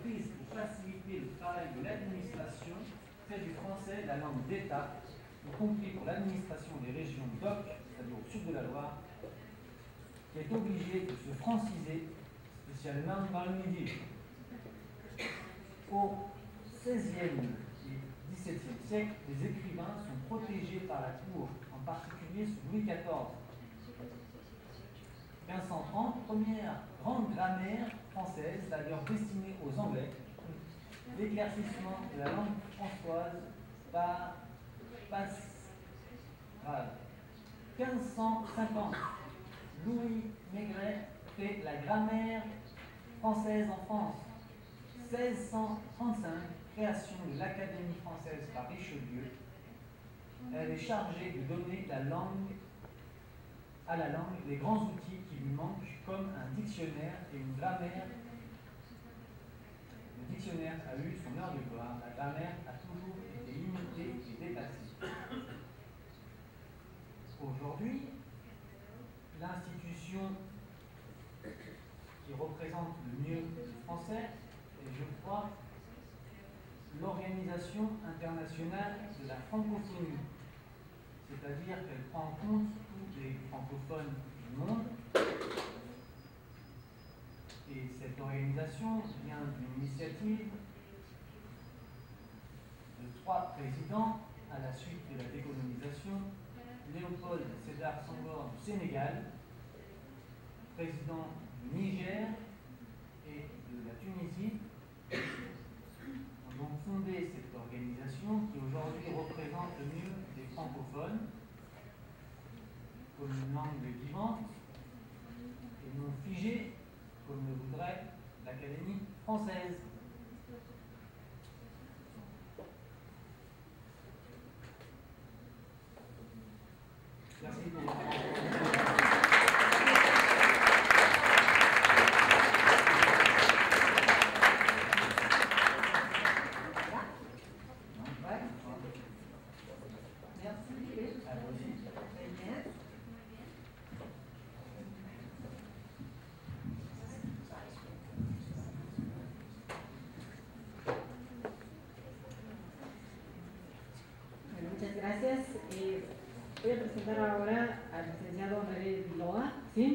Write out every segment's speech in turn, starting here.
prise pour faciliter le travail de l'administration fait du français la langue d'État, y compris pour l'administration des régions d'Oc, c'est-à-dire au sud de la Loire, qui est obligée de se franciser, spécialement dans le Midi. Au XVIe et XVIIe siècle, les écrivains sont protégés par la cour, en particulier sous Louis XIV. 1530, première grande grammaire française, d'ailleurs destinée aux Anglais, l'éclaircissement de la langue françoise par Pascal. 1550, Louis Maigret fait la grammaire française en France. 1635, création de l'Académie française par Richelieu. Elle est chargée de donner à la langue les grands outils qui lui manquent, comme un dictionnaire et une grammaire. Le dictionnaire a eu son heure de gloire, la grammaire a toujours été limitée et dépassée. Aujourd'hui, l'institution qui représente le mieux le français est, je crois, l'Organisation internationale de la francophonie, c'est-à-dire qu'elle prend en compte tous les francophones du monde. Et cette organisation vient d'une initiative de 3 présidents à la suite de la décolonisation: Léopold Sédar Senghor du Sénégal, président du Niger et de la Tunisie, ont donc fondé cette organisation qui aujourd'hui représente le mieux des francophones comme une langue vivante et non figée comme le voudrait l'Académie française. Merci pour votre attention. Gracias. Voy a presentar ahora al licenciado Honoré Viloa. ¿Sí?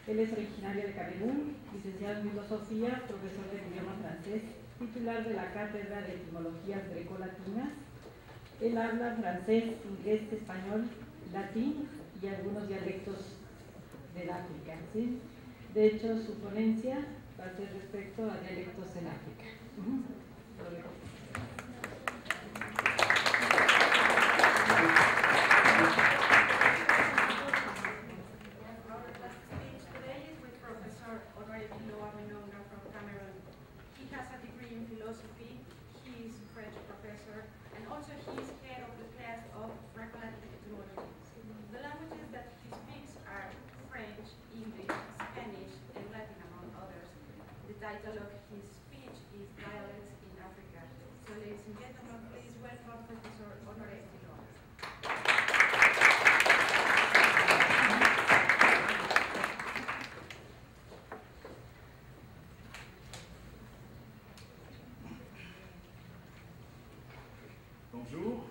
Él es originario de Camerún, licenciado en filosofía, profesor de idioma francés, titular de la Cátedra de Etimologías Grecolatinas. Él habla francés, inglés, español, latín y algunos dialectos del África. ¿Sí? De hecho, su ponencia va a ser respecto a dialectos en África. Philosophy. He is a French professor, and also he is head of the class of Recolatic Etymology. The languages that he speaks are French, English, Spanish, and Latin, among others. The title of his speech is Dialects in Africa. So, ladies and gentlemen, please welcome Professor Honoré Viloa. Bonjour.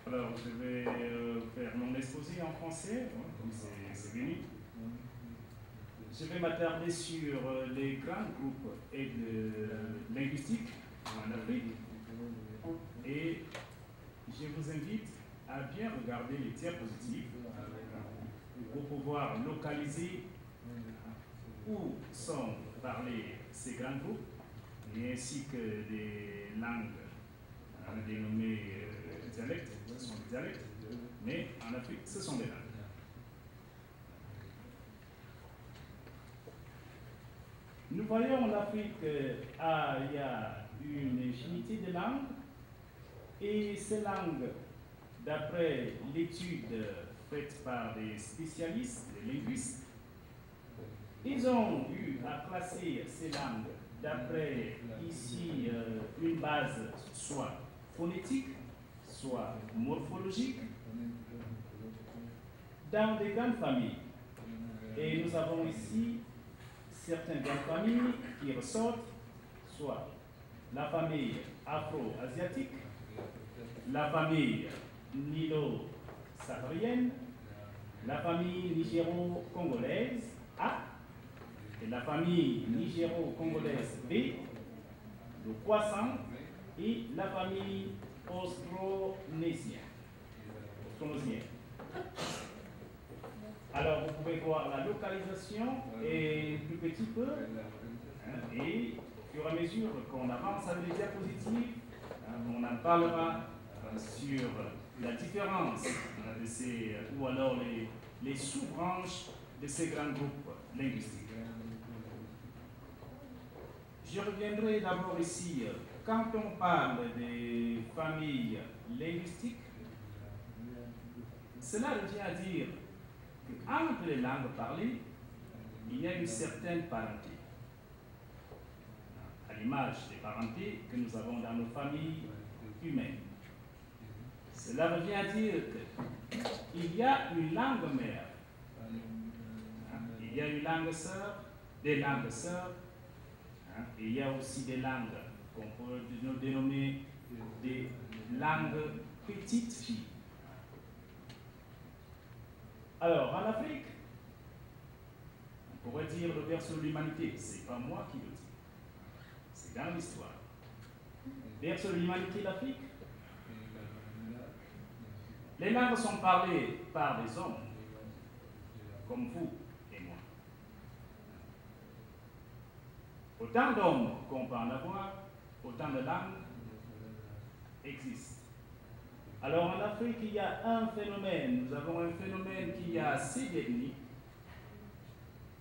Alors, je vais faire mon exposé en français, comme c'est venu. Je vais m'attarder sur les grands groupes linguistiques en Afrique. Et je vous invite à bien regarder les diapositives pour pouvoir localiser où sont parlés ces grands groupes, et ainsi que des langues dénommées dialectes. Ce sont des dialectes, mais en Afrique, ce sont des langues. Nous voyons l'Afrique, il y a une infinité de langues, et ces langues, d'après l'étude faite par des spécialistes, des linguistes, ils ont eu à classer ces langues d'après ici une base soit phonétique, soit morphologique, dans des grandes familles. Et nous avons ici certaines grandes familles qui ressortent, soit la famille afro-asiatique, la famille nilo-saharienne, la famille nigéro-congolaise A et la famille nigéro-congolaise B, le croissant et la famille austronésienne. Alors vous pouvez voir la localisation est plus petit peu, hein, et au fur et à mesure qu'on avance avec les diapositives, on en parlera sur la différence de ces, ou alors les sous-branches de ces grands groupes linguistiques. Je reviendrai d'abord ici, quand on parle des familles linguistiques, cela revient à dire qu'entre les langues parlées, il y a une certaine parenté, à l'image des parentés que nous avons dans nos familles humaines. Cela revient à dire qu'il y a une langue mère, il y a une langue sœur, des langues sœurs, et il y a aussi des langues qu'on peut dénommer des langues petites filles. Alors, en Afrique, on pourrait dire le berceau de l'humanité. Ce n'est pas moi qui le dis. C'est dans l'histoire. Berceau de l'humanité, l'Afrique. Les langues sont parlées par des hommes, comme vous et moi. Autant d'hommes qu'on peut en avoir, autant de langues existent. Alors en Afrique, il y a un phénomène, nous avons un phénomène qui a assez d'ethnies.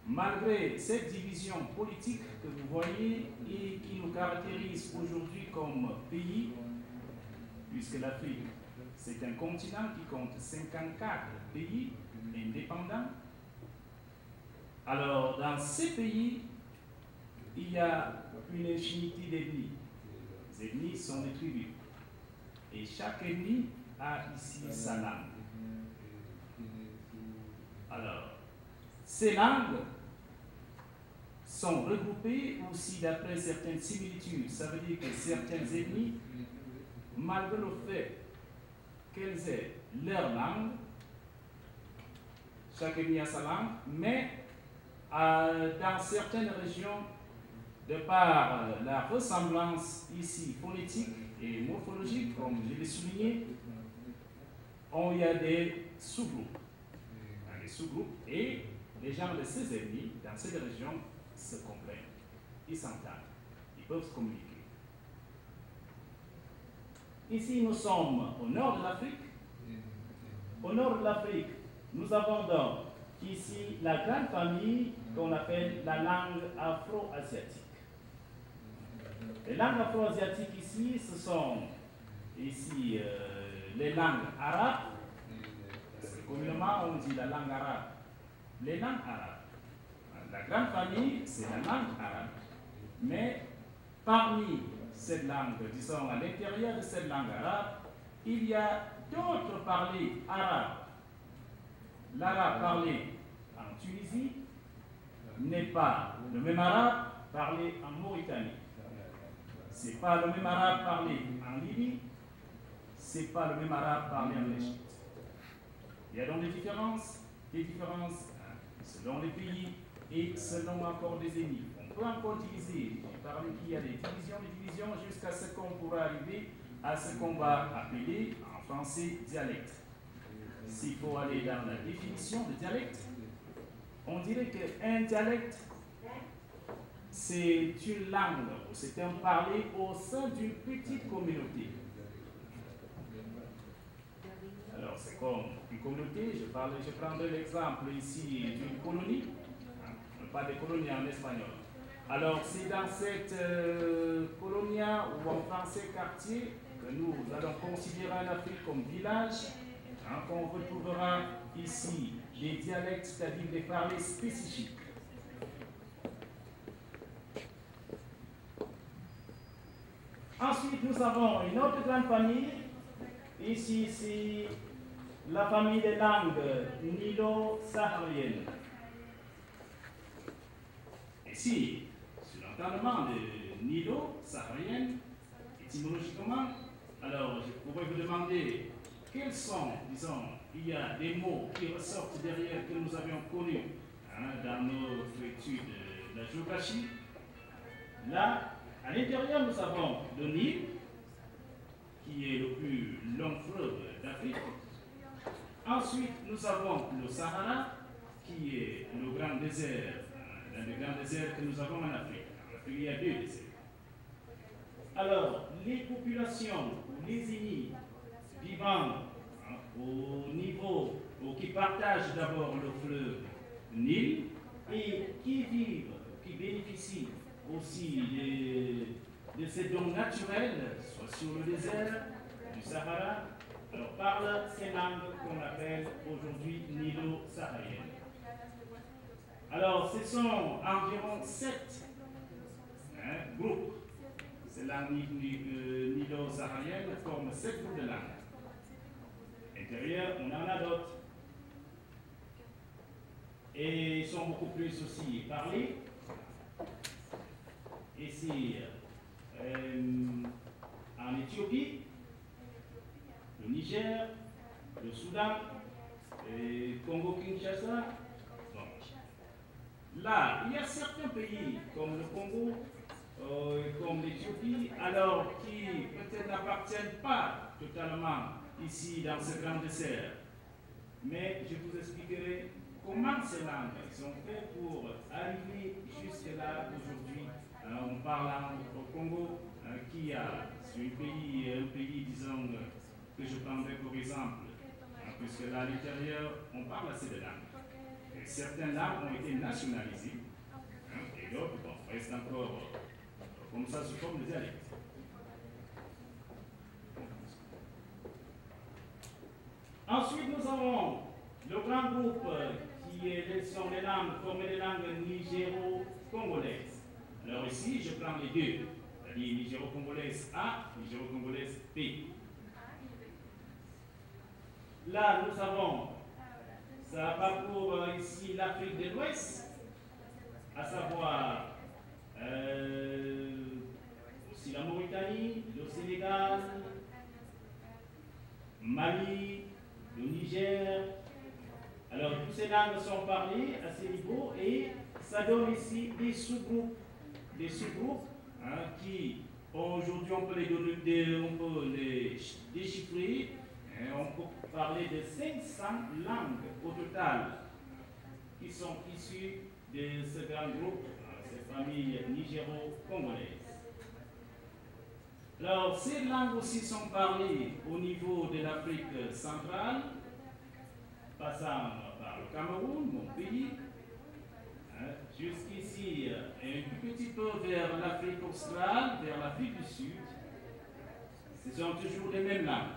Malgré cette division politique que vous voyez et qui nous caractérise aujourd'hui comme pays, puisque l'Afrique, c'est un continent qui compte 54 pays indépendants. Alors dans ces pays, il y a une infinité d'ethnies. Les ethnies sont des tribus. Et chaque ethnie a ici sa langue. Alors, ces langues sont regroupées aussi d'après certaines similitudes. Ça veut dire que certaines ethnies, malgré le fait qu'elles aient leur langue, chaque ethnie a sa langue, mais dans certaines régions, de par la ressemblance ici phonétique et morphologique, comme je l'ai souligné, il y a des sous-groupes. Des sous-groupes et les gens de ces ethnies, dans ces régions, se comprennent. Ils s'entendent. Ils peuvent se communiquer. Ici, nous sommes au nord de l'Afrique. Au nord de l'Afrique, nous avons donc ici la grande famille qu'on appelle la langue afro-asiatique. Les langues afro-asiatiques ici, ce sont ici les langues arabes. Communément, on dit la langue arabe. Les langues arabes. La grande famille, c'est la langue arabe. Mais parmi cette langue, disons à l'intérieur de cette langue arabe, il y a d'autres parlers arabes. L'arabe parlé en Tunisie n'est pas le même arabe parlé en Mauritanie. Ce n'est pas le même arabe parlé en Libye, ce n'est pas le même arabe parlé en Égypte. Il y a donc des différences selon les pays et selon encore des ethnies. On peut encore diviser, j'ai parlé qu'il y a des divisions jusqu'à ce qu'on pourra arriver à ce qu'on va appeler en français dialecte. S'il faut aller dans la définition de dialecte, on dirait qu'un dialecte, c'est une langue, c'est un parler au sein d'une petite communauté. Alors, c'est comme une communauté, je prendrai l'exemple ici d'une colonie, pas des colonies en espagnol. Alors, c'est dans cette colonia ou en français quartier que nous allons considérer en Afrique comme village, qu'on retrouvera ici des dialectes, c'est-à-dire des parlers spécifiques. Ensuite, nous avons une autre grande famille. Ici, c'est la famille des langues nilo-sahariennes. Et ici, sur l'entendement de nilo-saharienne, étymologiquement, alors je pourrais vous demander quels sont, disons, il y a des mots qui ressortent derrière que nous avions connus dans notre étude de la géographie. Là, à l'intérieur, nous avons le Nil, qui est le plus long fleuve d'Afrique. Ensuite, nous avons le Sahara, qui est le grand désert, l'un des grands déserts que nous avons en Afrique. En Afrique, il y a 2 déserts. Alors, les populations, les ethnies vivant au niveau, ou qui partagent d'abord le fleuve Nil, et qui vivent, qui bénéficient aussi de ces dons naturels, soit sur le désert du Sahara, alors parlent ces langues qu'on appelle aujourd'hui nilo-sahariennes. Alors, ce sont environ 7 groupes. Ces langues nilo-sahariennes forment 7 groupes de langues. Intérieur, on en a d'autres. Et ils sont beaucoup plus aussi parlés. Ici, en Éthiopie, le Niger, le Soudan, et Congo-Kinshasa. Bon. Là, il y a certains pays comme le Congo, comme l'Éthiopie, alors qui peut-être n'appartiennent pas totalement ici dans ce grand désert. Mais je vous expliquerai comment ces langues sont faites pour arriver jusque-là aujourd'hui. On parle au Congo, qui a un pays, disons, que je prendrai pour exemple, puisque là à l'intérieur, on parle assez de langues. Et certaines langues ont été nationalisées, et d'autres, bon, restent encore comme ça sous forme de dialecte. Ensuite, nous avons le grand groupe qui sont les langues formées des langues nigéro-congolaises. Alors ici, je prends les 2, c'est-à-dire nigéro-congolaise A, nigéro-congolaise B. Là, nous avons, ça parcourt ici l'Afrique de l'Ouest, à savoir aussi la Mauritanie, le Sénégal, Mali, le Niger. Alors, toutes ces langues sont parlées à ce niveau et ça donne ici des sous-groupes qui, aujourd'hui, on peut les déchiffrer. On peut parler de 500 langues au total qui sont issues de ce grand groupe, cette famille nigéro-congolaise. Alors, ces langues aussi sont parlées au niveau de l'Afrique centrale, passant par le Cameroun, mon pays, jusqu'ici, un petit peu vers l'Afrique australe, vers l'Afrique du Sud. Ce sont toujours les mêmes langues.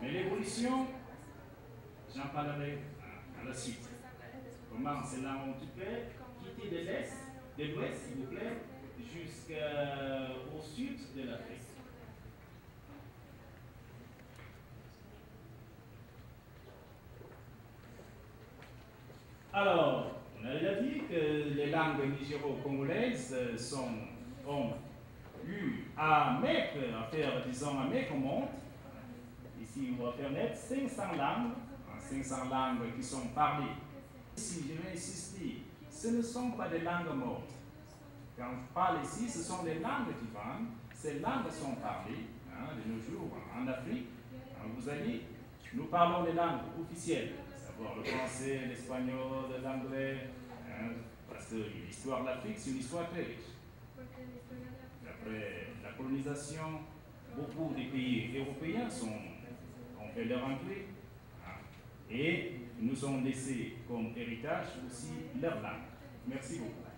Mais l'évolution, j'en parlerai à la suite. Comment ces langues ont fait quitter de l'ouest, s'il vous plaît, jusqu'au sud de l'Afrique. Alors, on a déjà dit que les langues nigéro-congolaises ont eu à faire, disons, à mettre au monde. Ici, on va faire naître 500 langues qui sont parlées. Ici, je vais insister, ce ne sont pas des langues mortes. Quand je parle ici, ce sont des langues vivantes. Ces langues sont parlées de nos jours en Afrique. Vous allez, nous parlons des langues officielles. Le français, l'espagnol, l'anglais, parce que l'histoire de l'Afrique, c'est une histoire très riche. Après la colonisation, beaucoup des pays européens ont fait leur entrée et nous ont laissé comme héritage aussi leur langue. Merci beaucoup.